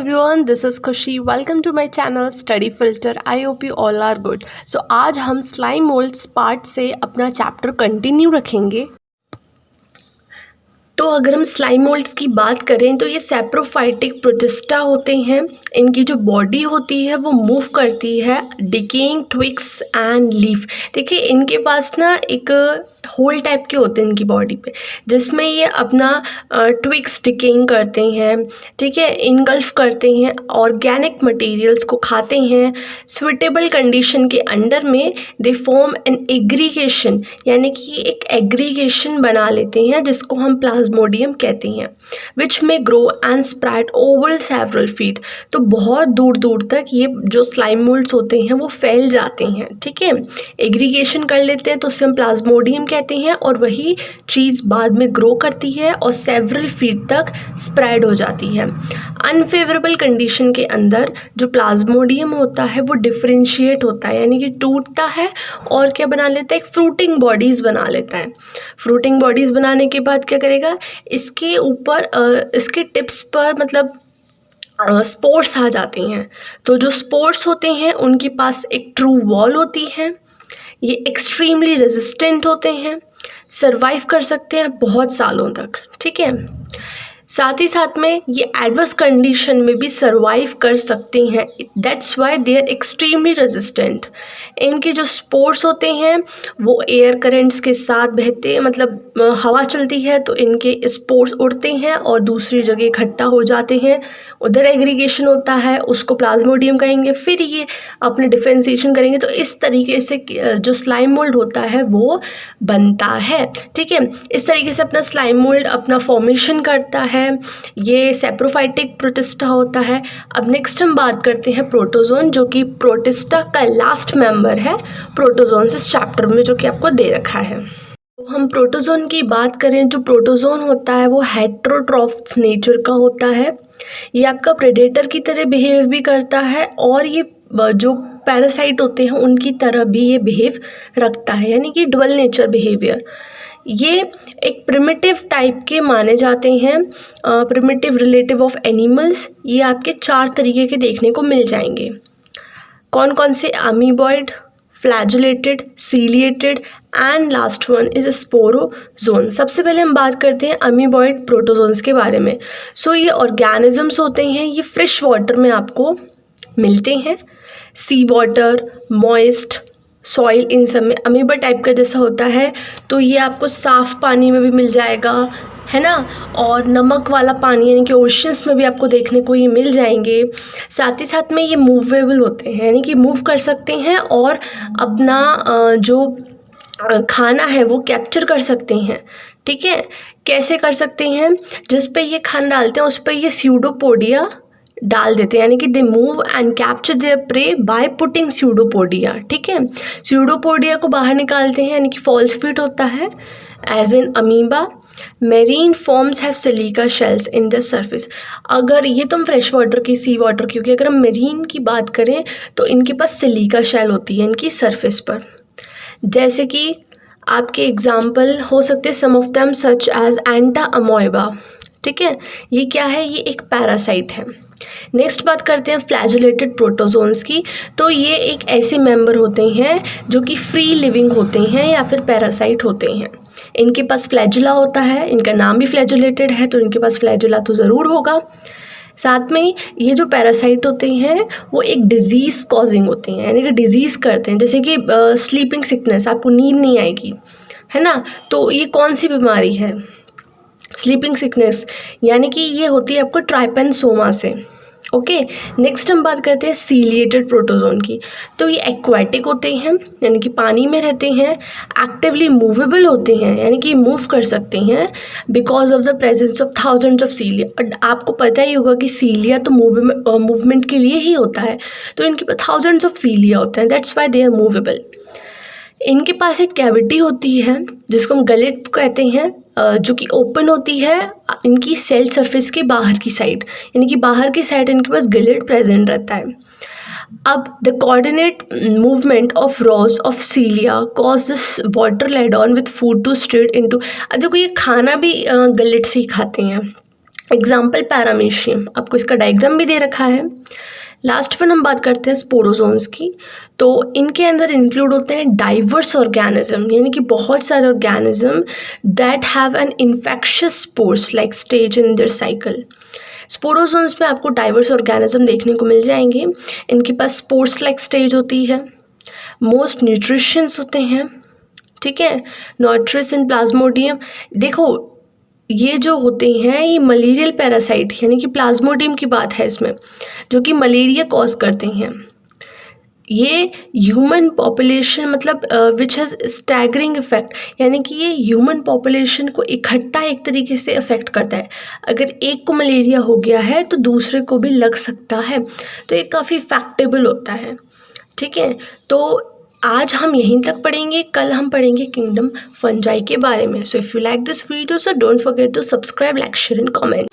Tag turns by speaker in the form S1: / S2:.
S1: everyone, this is Khushi. Welcome to my channel Study Filter. I hope you all are good. So आज हम slime moulds part से अपना chapter continue रखेंगे। तो अगर हम स्लाइम मोल्ड्स की बात करें तो ये सैप्रोफाइटिक प्रोटिस्टा होते हैं। इनकी जो बॉडी होती है वो मूव करती है डिकेइंग ट्विग्स एंड लीफ। देखिए इनके पास ना एक होल टाइप के होते हैं इनकी बॉडी पे, जिसमें ये अपना ट्विग्स डिकेइंग करते हैं, ठीक है, इनगल्फ करते हैं, ऑर्गेनिक मटेरियल्स को खाते हैं। स्विटेबल कंडीशन के अंडर में दे फॉर्म एन एग्रीगेशन, यानी कि एक एग्रीगेशन बना लेते हैं जिसको हम प्लाज्मोडियम कहते हैं, विच में grow and spread over several feet. तो बहुत दूर दूर तक ये जो स्लाइम मोल्ड्स होते हैं वो फैल जाते हैं, ठीक है, एग्रीगेशन कर लेते हैं, तो उसे हम प्लाज्मोडियम कहते हैं। और वही चीज़ बाद में ग्रो करती है और सेवरल फीट तक स्प्रेड हो जाती है। अनफेवरेबल कंडीशन के अंदर जो प्लाज्मोडियम होता है वो डिफरेंशिएट होता है, यानी कि टूटता है और क्या बना लेता है, एक फ्रूटिंग बॉडीज़ बना लेता है। फ्रूटिंग बॉडीज़ बनाने के बाद क्या करेगा, इसके ऊपर इसके टिप्स पर मतलब स्पोर्स आ जाते हैं। तो जो स्पोर्स होते हैं उनके पास एक ट्रू वॉल होती है, ये एक्सट्रीमली रेजिस्टेंट होते हैं, सरवाइव कर सकते हैं बहुत सालों तक, ठीक है। साथ ही साथ में ये एडवर्स कंडीशन में भी सरवाइव कर सकते हैं, that's why they are extremely resistant. इनके जो स्पोर्स होते हैं वो एयर करेंट्स के साथ बहते, मतलब हवा चलती है तो इनके स्पोर्स उड़ते हैं और दूसरी जगह इकट्ठा हो जाते हैं, उधर एग्रीगेशन होता है, उसको प्लाज्मोडियम कहेंगे, फिर ये अपने डिफ्रेंसिएशन करेंगे। तो इस तरीके से जो स्लाइम मोल्ड होता है वो बनता है, ठीक है। इस तरीके से अपना स्लाइम मोल्ड अपना फॉर्मेशन करता है। ये सैप्रोफाइटिक प्रोटिस्टा होता है। अब नेक्स्ट हम बात करते हैं प्रोटोजोन, जो कि प्रोटिस्टा का लास्ट मेंबर है प्रोटोजोन इस चैप्टर में, जो कि आपको दे रखा है। तो हम प्रोटोजोन की बात करें, जो प्रोटोजोन होता है वो हेट्रोट्रॉफ नेचर का होता है। ये आपका प्रेडेटर की तरह बिहेव भी करता है और ये जो पैरासाइट होते हैं उनकी तरह भी ये बिहेव रखता है, यानी कि डबल नेचर बिहेवियर। ये एक प्रिमिटिव टाइप के माने जाते हैं, प्रिमिटिव रिलेटिव ऑफ एनिमल्स। ये आपके 4 तरीके के देखने को मिल जाएंगे। कौन कौन से, amoeboid, flagellated, ciliated and last one is sporozoan. सबसे पहले हम बात करते हैं अमीबॉइड प्रोटोजोन्स के बारे में। सो ये ऑर्गेनिजम्स होते हैं, ये फ्रेश वाटर में आपको मिलते हैं, सी वाटर, मॉइस्ट, सॉइल, इन सब में। अमीबा टाइप का जैसा होता है तो ये आपको साफ़ पानी में भी मिल जाएगा, है ना, और नमक वाला पानी यानी कि ओशंस में भी आपको देखने को ये मिल जाएंगे। साथ ही साथ में ये मूवेबल होते हैं, यानी कि मूव कर सकते हैं और अपना जो खाना है वो कैप्चर कर सकते हैं, ठीक है। कैसे कर सकते हैं, जिस पे ये खाना डालते हैं उस पर ये स्यूडोपोडिया डाल देते हैं, यानी कि they move and capture there pray by putting pseudopodia, ठीक है। स्यूडोपोडिया को बाहर निकालते हैं, यानी कि फॉल्स फीट होता है as an amoeba. Marine forms have silica shells in the surface. अगर ये तो हम फ्रेश वाटर की, सी वाटर, क्योंकि अगर हम मेरीन की बात करें तो इनके पास सिलिका शेल होती है इनकी सरफेस पर। जैसे कि आपके एग्जाम्पल हो सकते हैं सम ऑफ देम सच एज एंटा अमोएबा, ठीक है। ये क्या है, ये एक पैरासाइट है। नेक्स्ट बात करते हैं फ्लैजुलेटेड प्रोटोजोन्स की। तो ये एक ऐसे मेंबर होते हैं जो कि फ्री लिविंग होते हैं या फिर पैरासाइट होते हैं। इनके पास फ्लैजुला होता है, इनका नाम भी फ्लैजुलेटेड है तो इनके पास फ्लैजुला तो ज़रूर होगा। साथ में ये जो पैरासाइट होते हैं वो एक डिजीज़ कॉजिंग होते हैं, यानी कि डिजीज़ करते हैं, जैसे कि स्लीपिंग सिकनेस, आपको नींद नहीं आएगी, है ना। तो ये कौन सी बीमारी है, स्लीपिंग सिकनेस, यानी कि ये होती है आपको ट्राइपेनसोमा से, ओके। नेक्स्ट हम बात करते हैं सीलिएटेड प्रोटोजोन की। तो ये एक्वाटिक होते हैं, यानी कि पानी में रहते हैं, एक्टिवली मूवेबल होते हैं, यानी कि मूव कर सकते हैं because of the presence of thousands of सीलिया। और आपको पता ही होगा कि सीलिया तो मूवमेंट के लिए ही होता है, तो इनके पास थाउजेंड्स ऑफ सीलिया होते हैं, that's why they are movable. इनके पास एक कैविटी होती है जिसको हम गलेट कहते हैं, जो कि ओपन होती है इनकी सेल सरफेस के बाहर की साइड, यानी कि बाहर की साइड इनके पास गलेट प्रेजेंट रहता है। अब the coordinate movement of rows of cilia cause this water laden with food to straight into. अब देखो ये खाना भी गलेट से ही खाते हैं, एग्जाम्पल पैरामीशियम, आपको इसका डायग्राम भी दे रखा है। लास्ट वन हम बात करते हैं स्पोरोजोन्स की। तो इनके अंदर इंक्लूड होते हैं डाइवर्स ऑर्गेनिज्म, यानी कि बहुत सारे organism that have an infectious spores like stage in their cycle. Sporozoans में आपको डाइवर्स ऑर्गेनिज्म देखने को मिल जाएंगे। इनके पास स्पोर्स लाइक स्टेज होती है, मोस्ट न्यूट्रिशंस होते हैं, ठीक है, नॉट्रिस इन प्लाज्मोडियम। देखो ये जो होते हैं ये मलेरियल पैरासाइट यानी कि प्लाज्मोडियम की बात है इसमें, जो कि मलेरिया कॉज करते हैं। ये ह्यूमन पॉपुलेशन मतलब विच हैज़ स्टैगरिंग इफेक्ट, यानी कि ये ह्यूमन पॉपुलेशन को इकट्ठा एक तरीके से अफेक्ट करता है। अगर एक को मलेरिया हो गया है तो दूसरे को भी लग सकता है, तो ये काफ़ी फैक्टेबल होता है, ठीक है। तो आज हम यहीं तक पढ़ेंगे, कल हम पढ़ेंगे किंगडम फंजाई के बारे में। So if you like this video so don't forget to subscribe, like, share and comment.